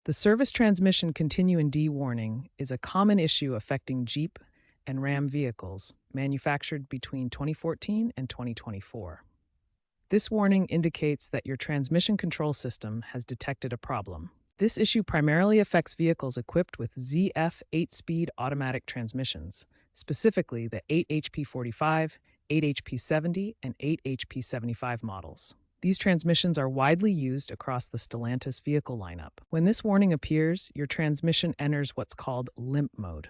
The service transmission continue in D warning is a common issue affecting Jeep and Ram vehicles manufactured between 2014 and 2024. This warning indicates that your transmission control system has detected a problem. This issue primarily affects vehicles equipped with ZF 8-speed automatic transmissions, specifically the 8HP45, 8HP70, and 8HP75 models. These transmissions are widely used across the Stellantis vehicle lineup. When this warning appears, your transmission enters what's called limp mode.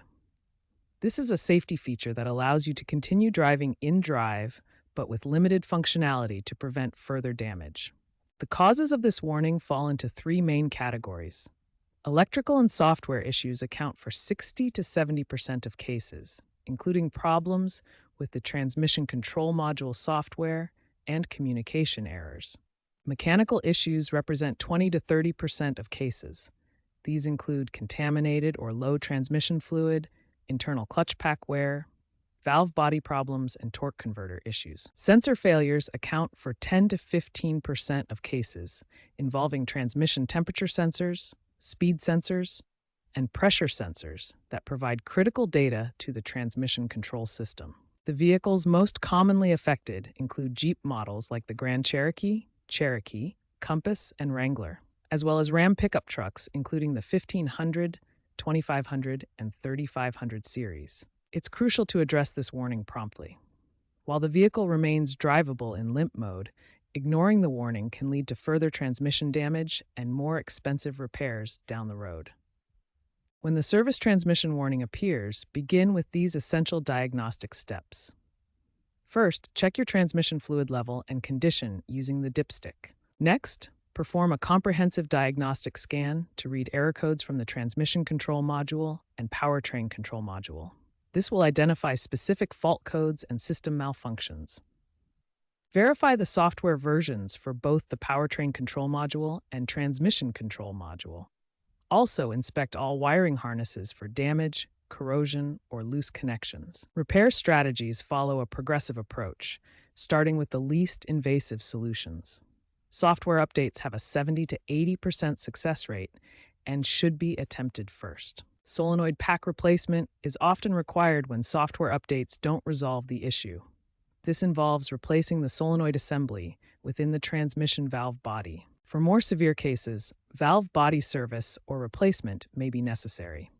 This is a safety feature that allows you to continue driving in drive, but with limited functionality to prevent further damage. The causes of this warning fall into three main categories. Electrical and software issues account for 60 to 70% of cases, including problems with the transmission control module software and communication errors. Mechanical issues represent 20 to 30% of cases. These include contaminated or low transmission fluid, internal clutch pack wear, valve body problems, and torque converter issues. Sensor failures account for 10 to 15% of cases, involving transmission temperature sensors, speed sensors, and pressure sensors that provide critical data to the transmission control system. The vehicles most commonly affected include Jeep models like the Grand Cherokee, Cherokee, Compass, and Wrangler, as well as Ram pickup trucks including the 1500, 2500, and 3500 series. It's crucial to address this warning promptly. While the vehicle remains drivable in limp mode, ignoring the warning can lead to further transmission damage and more expensive repairs down the road. When the service transmission warning appears, begin with these essential diagnostic steps. First, check your transmission fluid level and condition using the dipstick. Next, perform a comprehensive diagnostic scan to read error codes from the transmission control module and powertrain control module. This will identify specific fault codes and system malfunctions. Verify the software versions for both the powertrain control module and transmission control module. Also, inspect all wiring harnesses for damage, corrosion, or loose connections. Repair strategies follow a progressive approach, starting with the least invasive solutions. Software updates have a 70 to 80% success rate and should be attempted first. Solenoid pack replacement is often required when software updates don't resolve the issue. This involves replacing the solenoid assembly within the transmission valve body. For more severe cases, valve body service or replacement may be necessary.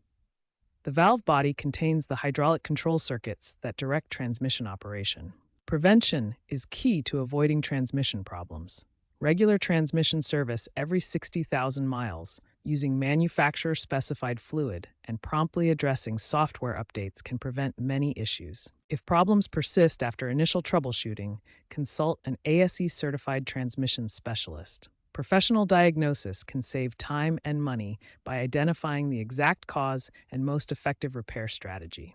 The valve body contains the hydraulic control circuits that direct transmission operation. Prevention is key to avoiding transmission problems. Regular transmission service every 60,000 miles using manufacturer-specified fluid and promptly addressing software updates can prevent many issues. If problems persist after initial troubleshooting, consult an ASE-certified transmission specialist. Professional diagnosis can save time and money by identifying the exact cause and most effective repair strategy.